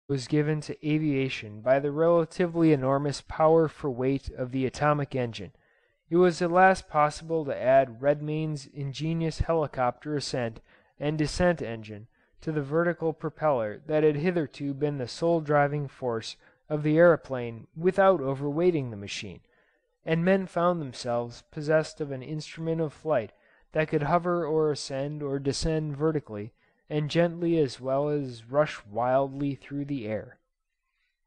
was given to aviation by the relatively enormous power for weight of the atomic engine. It was at last possible to add Redmayne's ingenious helicopter ascent and descent engine to the vertical propeller that had hitherto been the sole driving force of the aeroplane without overweighting the machine, and men found themselves possessed of an instrument of flight that could hover or ascend or descend vertically and gently as well as rush wildly through the air.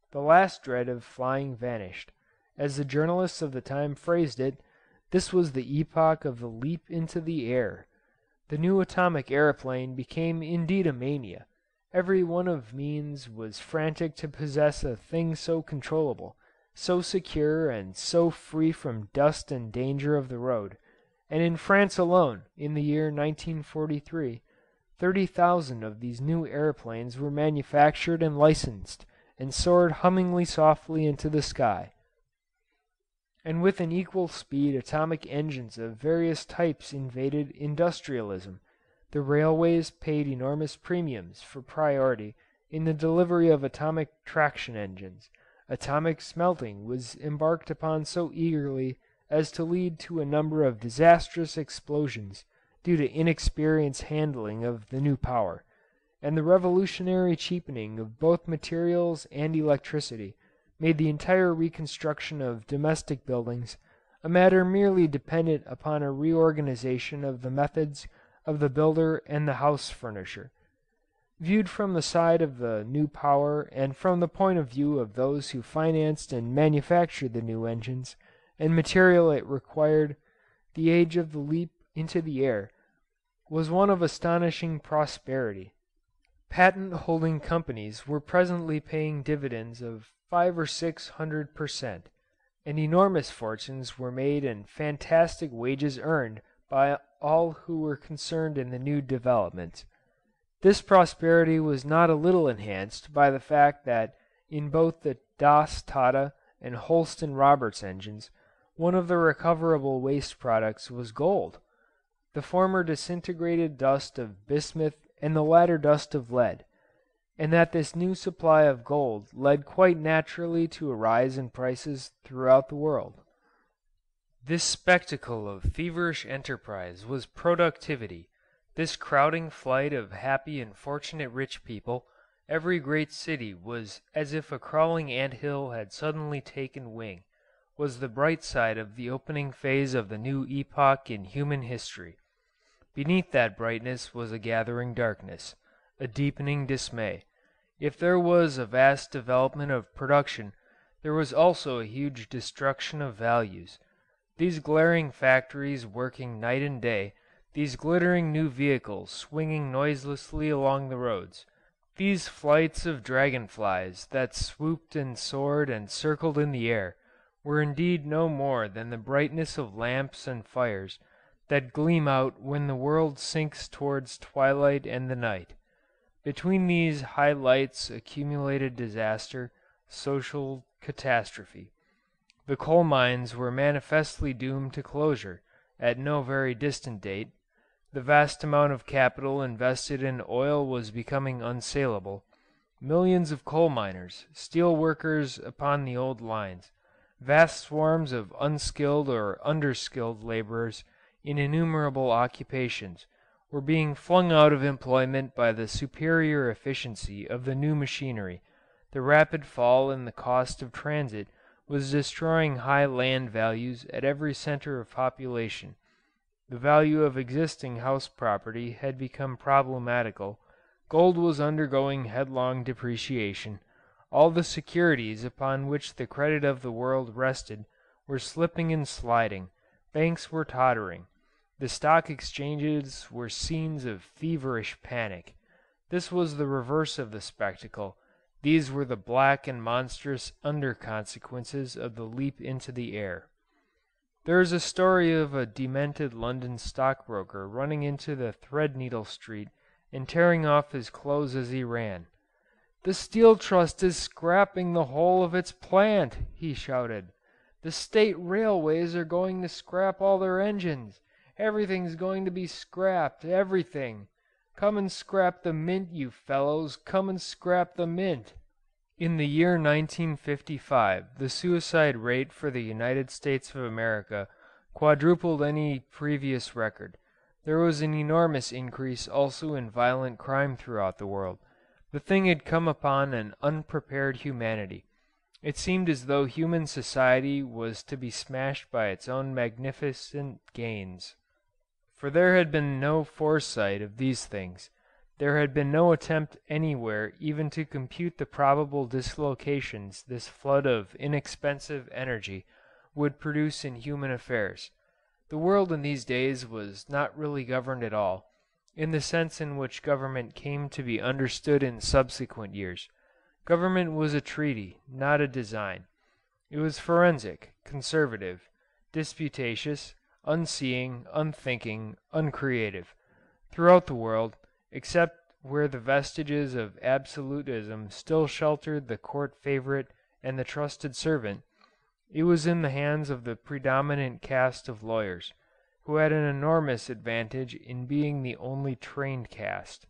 The last dread of flying vanished. As the journalists of the time phrased it, this was the epoch of the leap into the air. The new atomic aeroplane became indeed a mania. Every one of means was frantic to possess a thing so controllable, so secure and so free from dust and danger of the road, and in France alone, in the year 1943, 30,000 of these new aeroplanes were manufactured and licensed, and soared hummingly softly into the sky. And with an equal speed atomic engines of various types invaded industrialism. The railways paid enormous premiums for priority in the delivery of atomic traction engines. Atomic smelting was embarked upon so eagerly as to lead to a number of disastrous explosions due to inexperienced handling of the new power, and the revolutionary cheapening of both materials and electricity made the entire reconstruction of domestic buildings a matter merely dependent upon a reorganization of the methods of the builder and the house furnisher. Viewed from the side of the new power and from the point of view of those who financed and manufactured the new engines and material it required, the age of the leap into the air was one of astonishing prosperity. Patent-holding companies were presently paying dividends of 500 or 600%, and enormous fortunes were made and fantastic wages earned by all who were concerned in the new developments. This prosperity was not a little enhanced by the fact that in both the Das Tata and Holston Roberts engines, one of the recoverable waste products was gold. The former disintegrated dust of bismuth and the latter dust of lead, and that this new supply of gold led quite naturally to a rise in prices throughout the world. This spectacle of feverish enterprise was productivity, this crowding flight of happy and fortunate rich people. Every great city was as if a crawling ant-hill had suddenly taken wing, was the bright side of the opening phase of the new epoch in human history. Beneath that brightness was a gathering darkness, a deepening dismay. If there was a vast development of production, there was also a huge destruction of values. These glaring factories working night and day, these glittering new vehicles swinging noiselessly along the roads, these flights of dragonflies that swooped and soared and circled in the air, were indeed no more than the brightness of lamps and fires that gleam out when the world sinks towards twilight and the night. Between these high lights accumulated disaster, social catastrophe. The coal mines were manifestly doomed to closure at no very distant date. The vast amount of capital invested in oil was becoming unsaleable. Millions of coal miners, steel workers upon the old lines, vast swarms of unskilled or underskilled laborers in innumerable occupations, were being flung out of employment by the superior efficiency of the new machinery. The rapid fall in the cost of transit was destroying high land values at every center of population. The value of existing house property had become problematical. Gold was undergoing headlong depreciation. All the securities upon which the credit of the world rested were slipping and sliding. Banks were tottering. The stock exchanges were scenes of feverish panic. This was the reverse of the spectacle. These were the black and monstrous under consequences of the leap into the air. There is a story of a demented London stockbroker running into the Threadneedle Street and tearing off his clothes as he ran. "The Steel Trust is scrapping the whole of its plant," he shouted. "The State Railways are going to scrap all their engines. Everything's going to be scrapped, everything. Come and scrap the Mint, you fellows, come and scrap the Mint." In the year 1955, the suicide rate for the United States of America quadrupled any previous record. There was an enormous increase also in violent crime throughout the world. The thing had come upon an unprepared humanity. It seemed as though human society was to be smashed by its own magnificent gains. For there had been no foresight of these things. There had been no attempt anywhere even to compute the probable dislocations this flood of inexpensive energy would produce in human affairs. The world in these days was not really governed at all, in the sense in which government came to be understood in subsequent years. Government was a treaty, not a design. It was forensic, conservative, disputatious, unseeing, unthinking, uncreative. Throughout the world, except where the vestiges of absolutism still sheltered the court favorite and the trusted servant, it was in the hands of the predominant caste of lawyers, who had an enormous advantage in being the only trained caste.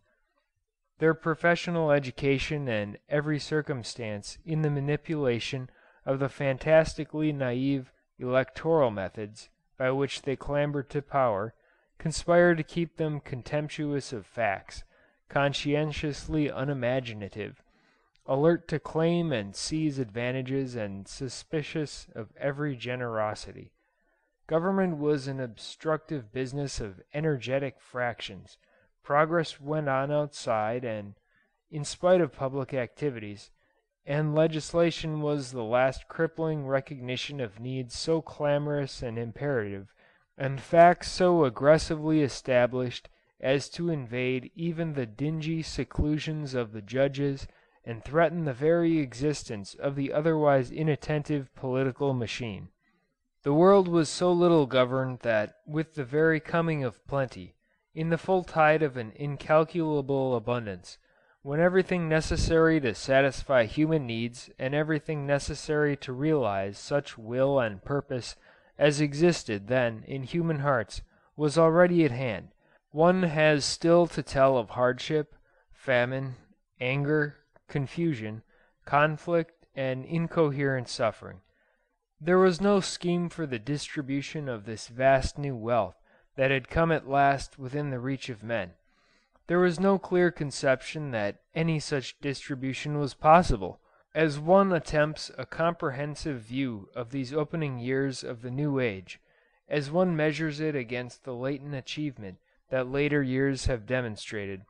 Their professional education and every circumstance in the manipulation of the fantastically naive electoral methods by which they clambered to power conspired to keep them contemptuous of facts, conscientiously unimaginative, alert to claim and seize advantages and suspicious of every generosity. Government was an obstructive business of energetic fractions. Progress went on outside and in spite of public activities, and legislation was the last crippling recognition of needs so clamorous and imperative, and facts so aggressively established as to invade even the dingy seclusions of the judges and threaten the very existence of the otherwise inattentive political machine. The world was so little governed that with the very coming of plenty, in the full tide of an incalculable abundance, when everything necessary to satisfy human needs and everything necessary to realize such will and purpose as existed then in human hearts was already at hand, one has still to tell of hardship, famine, anger, confusion, conflict, and incoherent suffering. There was no scheme for the distribution of this vast new wealth that had come at last within the reach of men. There was no clear conception that any such distribution was possible. As one attempts a comprehensive view of these opening years of the new age, as one measures it against the latent achievement that later years have demonstrated,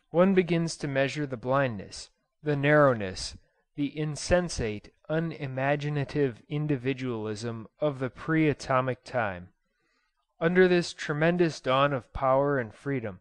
one begins to measure the blindness, the narrowness, the insensate, unimaginative individualism of the pre-atomic time. Under this tremendous dawn of power and freedom,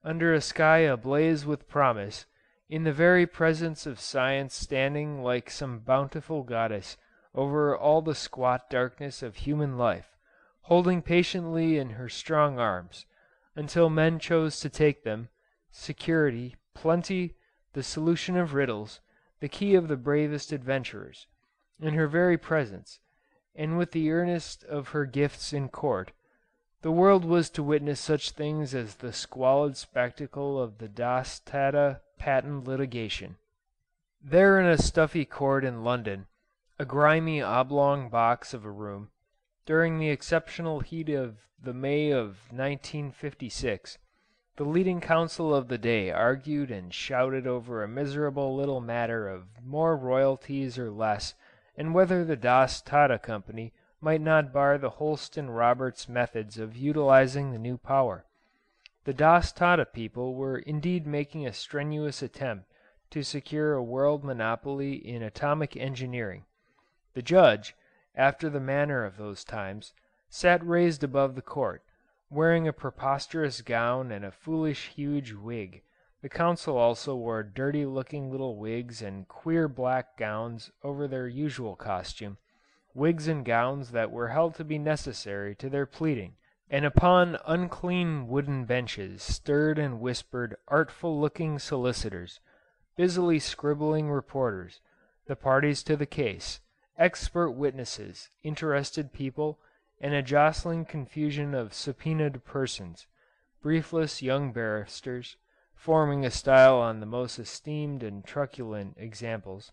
under a sky ablaze with promise, in the very presence of science standing like some bountiful goddess over all the squat darkness of human life, holding patiently in her strong arms, until men chose to take them, security, plenty, the solution of riddles, the key of the bravest adventurers, in her very presence, and with the earnest of her gifts in court, the world was to witness such things as the squalid spectacle of the Das Tata patent litigation. There in a stuffy court in London, a grimy oblong box of a room, during the exceptional heat of the May of 1956, the leading counsel of the day argued and shouted over a miserable little matter of more royalties or less, and whether the Das Tata Company might not bar the Holston Roberts methods of utilizing the new power. The Das Tata people were indeed making a strenuous attempt to secure a world monopoly in atomic engineering. The judge, after the manner of those times, sat raised above the court, wearing a preposterous gown and a foolish huge wig. The counsel also wore dirty-looking little wigs and queer black gowns over their usual costume, wigs and gowns that were held to be necessary to their pleading, and upon unclean wooden benches stirred and whispered artful-looking solicitors, busily scribbling reporters, the parties to the case, expert witnesses, interested people, and a jostling confusion of subpoenaed persons, briefless young barristers, forming a style on the most esteemed and truculent examples,